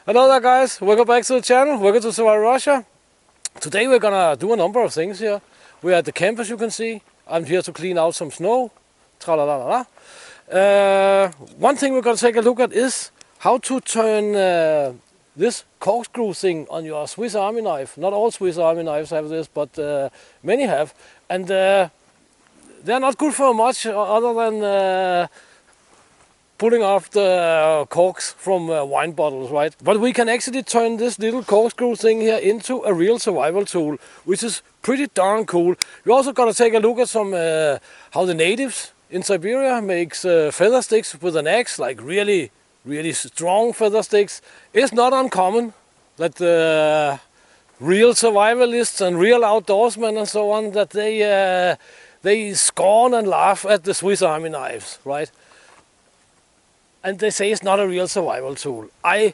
Hello there guys, welcome back to the channel, welcome to Survival Russia. Today we're gonna do a number of things here. We're at the camp as you can see. I'm here to clean out some snow. Tra-la-la-la-la. One thing we're gonna take a look at is how to turn this corkscrew thing on your Swiss Army knife. Not all Swiss Army knives have this, but many have. And they're not good for much other than pulling off the corks from wine bottles, right? But we can actually turn this little corkscrew thing here into a real survival tool, which is pretty darn cool. We're also gonna take a look at some how the natives in Siberia makes feather sticks with an axe, like really strong feather sticks. It's not uncommon that real survivalists and real outdoorsmen and so on, that they scorn and laugh at the Swiss Army knives, right? And they say it's not a real survival tool. I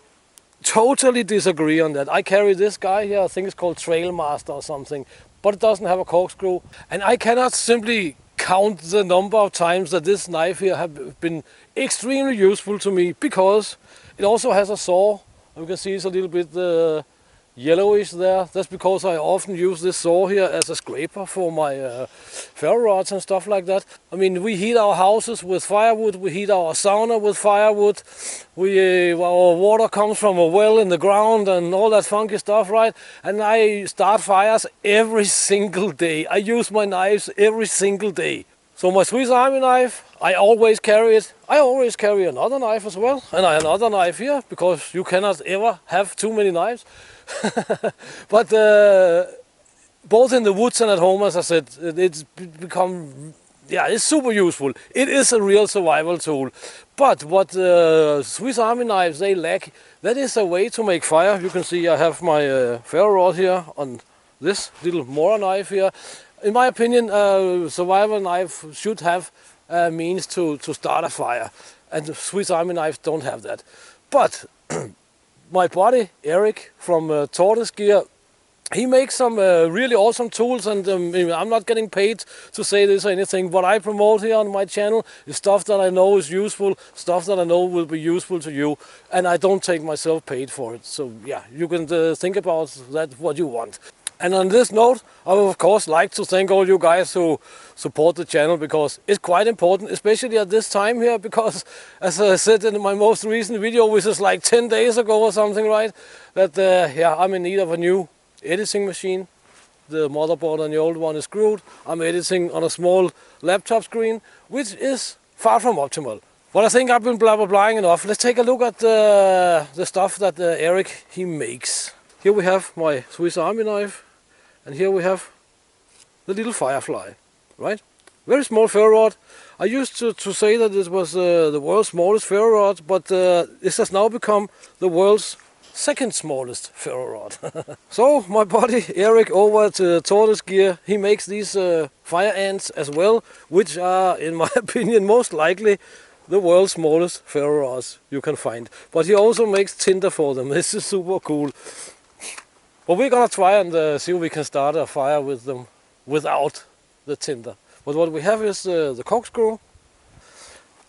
totally disagree on that. I carry this guy here, I think it's called Trail Master or something, but it doesn't have a corkscrew. And I cannot simply count the number of times that this knife here have been extremely useful to me, because it also has a saw. You can see it's a little bit yellowish there. That's because I often use this saw here as a scraper for my ferro rods and stuff like that. I mean, we heat our houses with firewood, we heat our sauna with firewood, our water comes from a well in the ground and all that funky stuff, right? And I start fires every single day. I use my knives every single day. So my Swiss Army knife, I always carry it. I always carry another knife as well, and another knife here, because you cannot ever have too many knives. But both in the woods and at home, as I said, it's become, it's super useful. It is a real survival tool. But what Swiss Army knives, they lack, that is a way to make fire. You can see I have my ferro rod here on this little Mocro knife here. In my opinion, a survival knife should have a means to start a fire, and the Swiss Army knives don't have that. But my buddy Eric from Tortoise Gear, he makes some really awesome tools, and I'm not getting paid to say this or anything. What I promote here on my channel is stuff that I know is useful, stuff that I know will be useful to you, and I don't take myself paid for it. So yeah, you can think about that what you want. And on this note, I would of course like to thank all you guys who support the channel, because it's quite important, especially at this time here, because as I said in my most recent video, which is like 10 days ago or something, right, that I'm in need of a new editing machine. The motherboard on the old one is screwed. I'm editing on a small laptop screen, which is far from optimal. But I think I've been blah-blah-blahing enough. Let's take a look at the stuff that Eric, he makes. Here we have my Swiss Army knife, and here we have the little Firefly, right? Very small ferro rod. I used to say that this was the world's smallest ferro rod, but this has now become the world's second smallest ferro rod. So my buddy Eric over at Tortoise Gear, he makes these fire ants as well, which are, in my opinion, most likely the world's smallest ferro rods you can find. But he also makes tinder for them. This is super cool. But we're gonna try and see if we can start a fire with them without the tinder. But what we have is the corkscrew.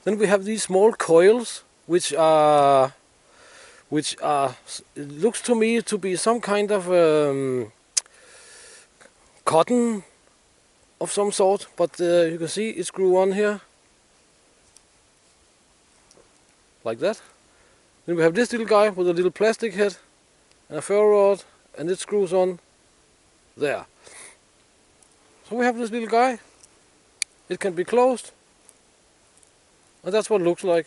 Then we have these small coils, which are, it looks to me to be some kind of cotton of some sort. But you can see it screw on here, like that. Then we have this little guy with a little plastic head and a ferro rod, and it screws on there. So we have this little guy. It can be closed, and that's what it looks like.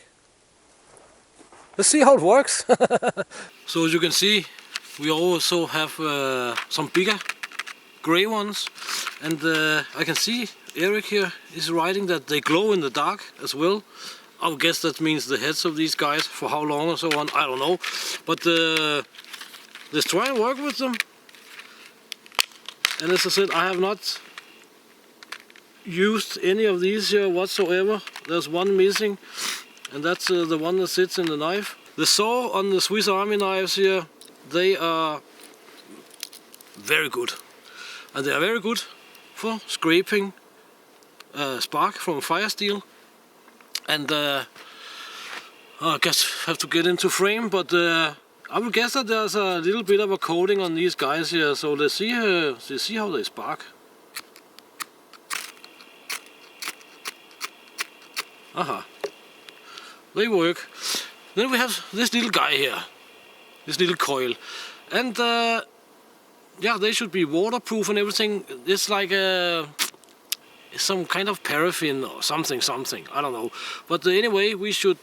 Let's see how it works. So as you can see, we also have some bigger gray ones, and I can see Eric here is writing that they glow in the dark as well. I guess that means the heads of these guys, for how long or so on, I don't know. But let's try and work with them. And as I said, I have not used any of these here whatsoever. There's one missing, and that's the one that sits in the knife. The saw on the Swiss Army knives here, they are very good. And they are very good for scraping spark from fire steel. And I guess have to get into frame, but I would guess that there's a little bit of a coating on these guys here, so let's see how they spark. Aha, they work. Then we have this little guy here, this little coil, and yeah, they should be waterproof and everything. It's like some kind of paraffin or something, I don't know. But anyway, we should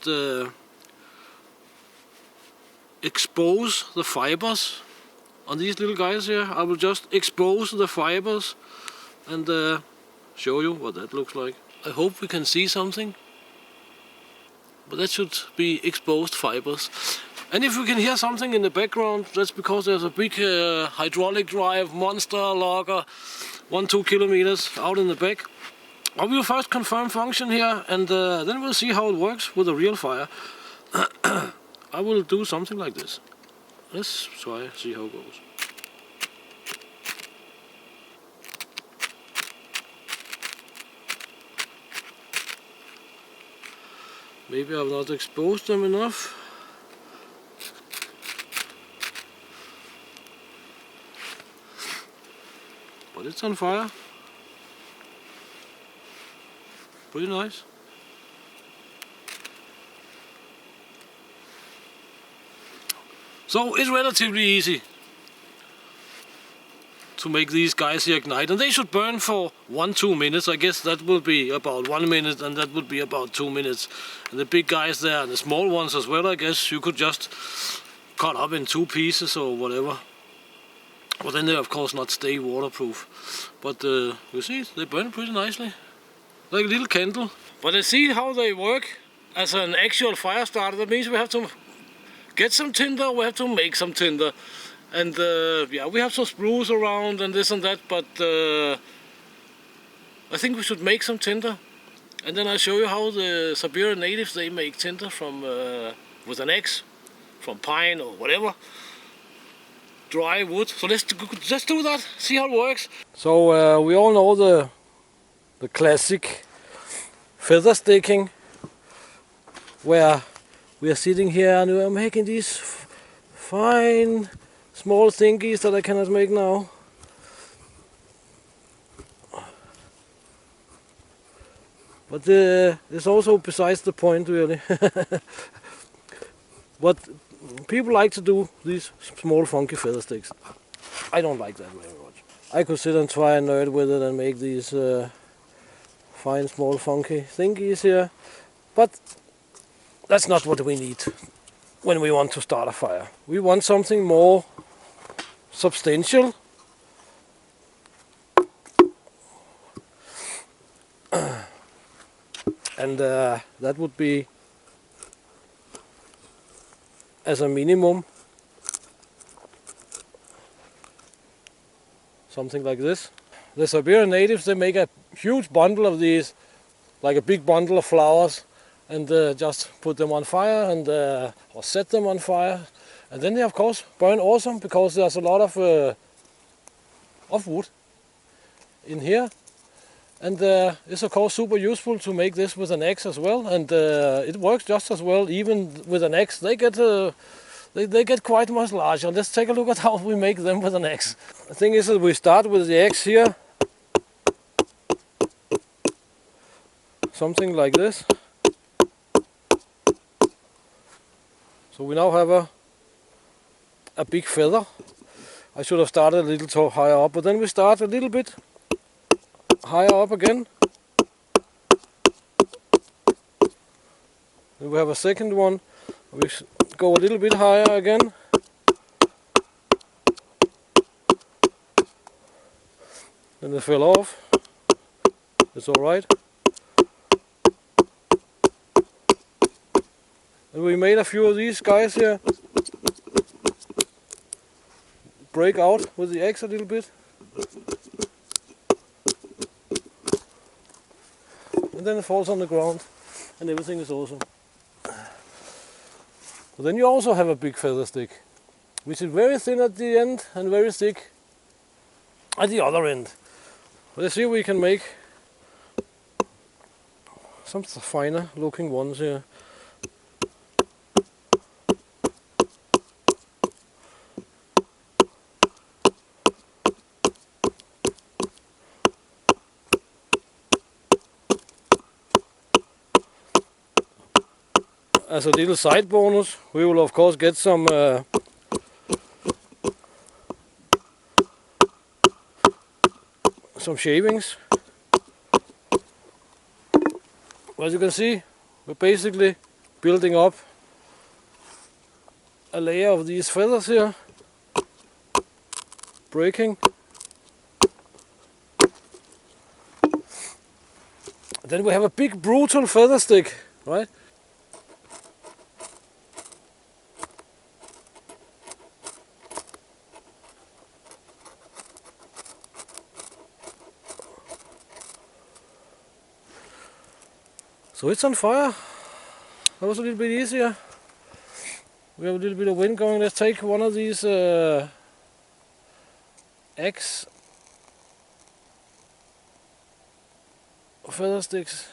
expose the fibers on these little guys here. I will just expose the fibers and show you what that looks like. I hope we can see something, but that should be exposed fibers. And if we can hear something in the background, that's because there's a big hydraulic drive monster logger 1-2 kilometers out in the back. I will first confirm function here, and then we'll see how it works with a real fire. I will do something like this. Let's try, see how it goes. Maybe I've not exposed them enough. But it's on fire. Pretty nice. So it's relatively easy to make these guys here ignite, and they should burn for 1-2 minutes. I guess that will be about 1 minute, and that would be about 2 minutes. And the big guys there and the small ones as well, I guess you could just cut up in 2 pieces or whatever. But then they of course not stay waterproof. But you see, they burn pretty nicely, like a little candle. But let's see how they work as an actual fire starter. That means we have to get some tinder, we have to make some tinder. And yeah, we have some sprues around and this and that, but I think we should make some tinder. And then I'll show you how the Siberian natives, they make tinder from with an X, from pine or whatever, dry wood. So let's do that, see how it works. So we all know the classic feather sticking, where we are sitting here and we are making these fine small thingies that I cannot make now. But it's also besides the point, really. But people like to do these small funky feather sticks. I don't like that very much. I could sit and try and nerd with it and make these fine small funky thingies here, but that's not what we need when we want to start a fire. We want something more substantial. And that would be, as a minimum, something like this. The Siberian natives, they make a huge bundle of these, like a big bundle of flowers, and just put them on fire and or set them on fire, and then they of course burn awesome, because there's a lot of wood in here. And it's of course super useful to make this with an X as well, and it works just as well even with an X. They get quite much larger. Let's take a look at how we make them with an X. The thing is that we start with the X here, something like this. So we now have a big feather. I should have started a little too higher up, but then we start a little bit higher up again. Then we have a second one. We go a little bit higher again. Then they fell off. It's alright. And we made a few of these guys here. Break out with the X a little bit. And then it falls on the ground and everything is awesome. But then you also have a big feather stick, which is very thin at the end and very thick at the other end. Let's see if we can make some finer looking ones here. as a little side bonus, we will of course get some shavings. As you can see, we're basically building up a layer of these feathers here, breaking. Then we have a big brutal feather stick, right? So it's on fire. That was a little bit easier. We have a little bit of wind going. Let's take one of these X feather sticks.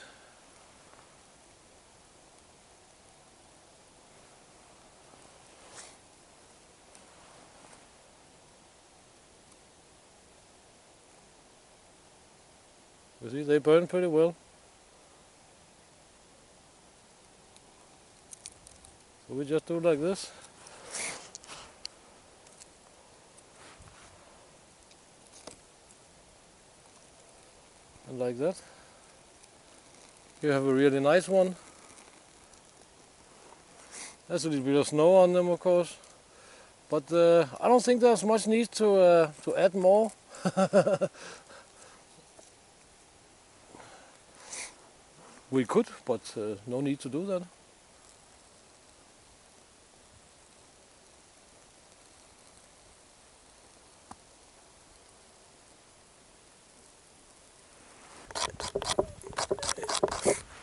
You see, they burn pretty well. So we just do like this. And like that. You have a really nice one. There's a little bit of snow on them, of course, but I don't think there's much need to add more. We could, but no need to do that.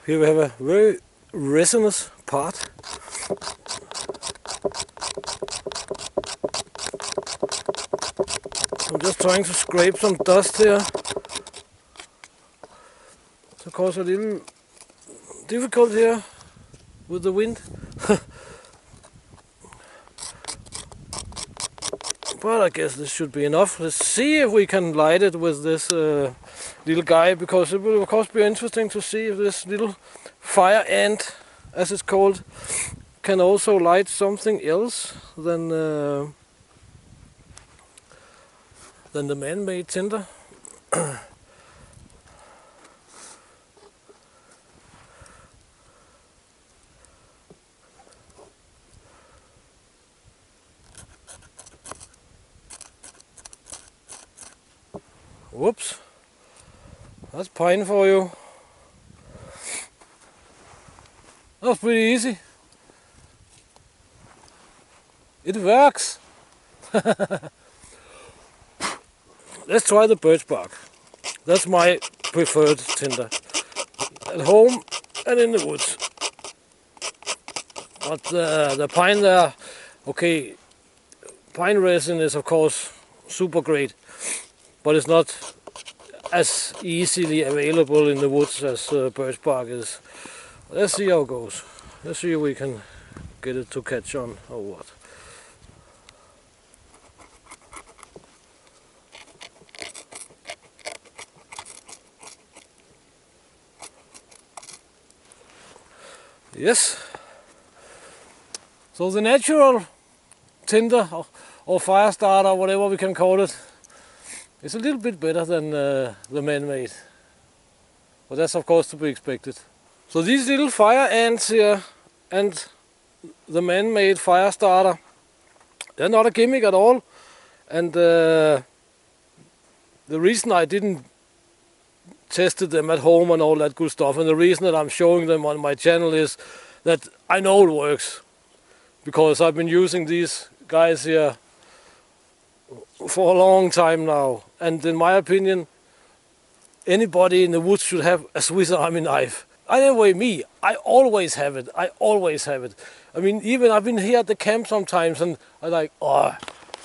Here we have a very resinous part. I'm just trying to scrape some dust here. It's of course a little difficult here with the wind. But I guess this should be enough. Let's see if we can light it with this little guy, because it will of course be interesting to see if this little fire ant, as it's called, can also light something else than the man-made tinder. Whoops, that's pine for you. That was pretty easy. It works. Let's try the birch bark. That's my preferred tinder. At home and in the woods. But the pine there, okay, pine resin is of course super great, but it's not as easily available in the woods as birch bark is. Let's see how it goes. Let's see if we can get it to catch on or what. Yes. So the natural tinder or fire starter, whatever we can call it, is a little bit better than the man-made. But that's of course to be expected. So these little fire ants here and the man-made fire starter, they're not a gimmick at all. And the reason I didn't tested them at home and all that good stuff, and the reason that I'm showing them on my channel is that I know it works, because I've been using these guys here for a long time now, and in my opinion anybody in the woods should have a Swiss Army knife. Anyway, me, I always have it. I always have it. I mean, even I've been here at the camp sometimes and I'm like, oh,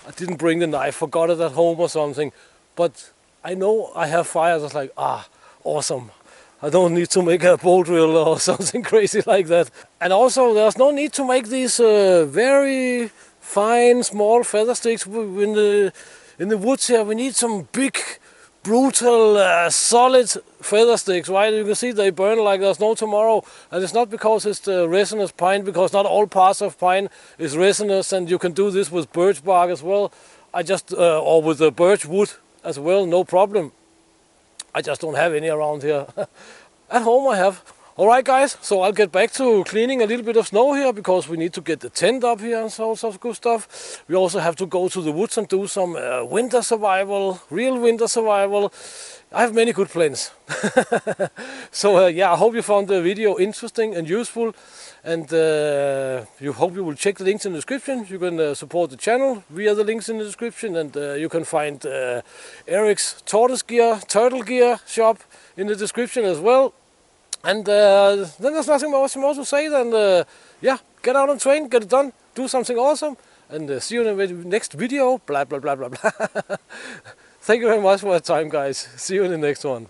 I didn't bring the knife, forgot it at home or something, but I know I have fires. I was like, ah, awesome. I don't need to make a bow drill or something crazy like that. And also, there's no need to make these very fine, small feather sticks in the woods here. We need some big, brutal, solid feather sticks, right? You can see they burn like there's no tomorrow, and it's not because it's the resinous pine, because not all parts of pine is resinous, and you can do this with birch bark as well. Or with the birch wood as well, no problem. I just don't have any around here. At home I have. Alright guys, so I'll get back to cleaning a little bit of snow here, because we need to get the tent up here and so good stuff. We also have to go to the woods and do some winter survival, real winter survival. I have many good plans. So yeah, I hope you found the video interesting and useful, and hope you will check the links in the description. You can support the channel via the links in the description, and you can find Eric's turtle gear shop in the description as well. And then there's nothing more to say than, yeah, get out and train, get it done, do something awesome, and see you in the next video, blah, blah, blah, blah, blah. Thank you very much for your time, guys. See you in the next one.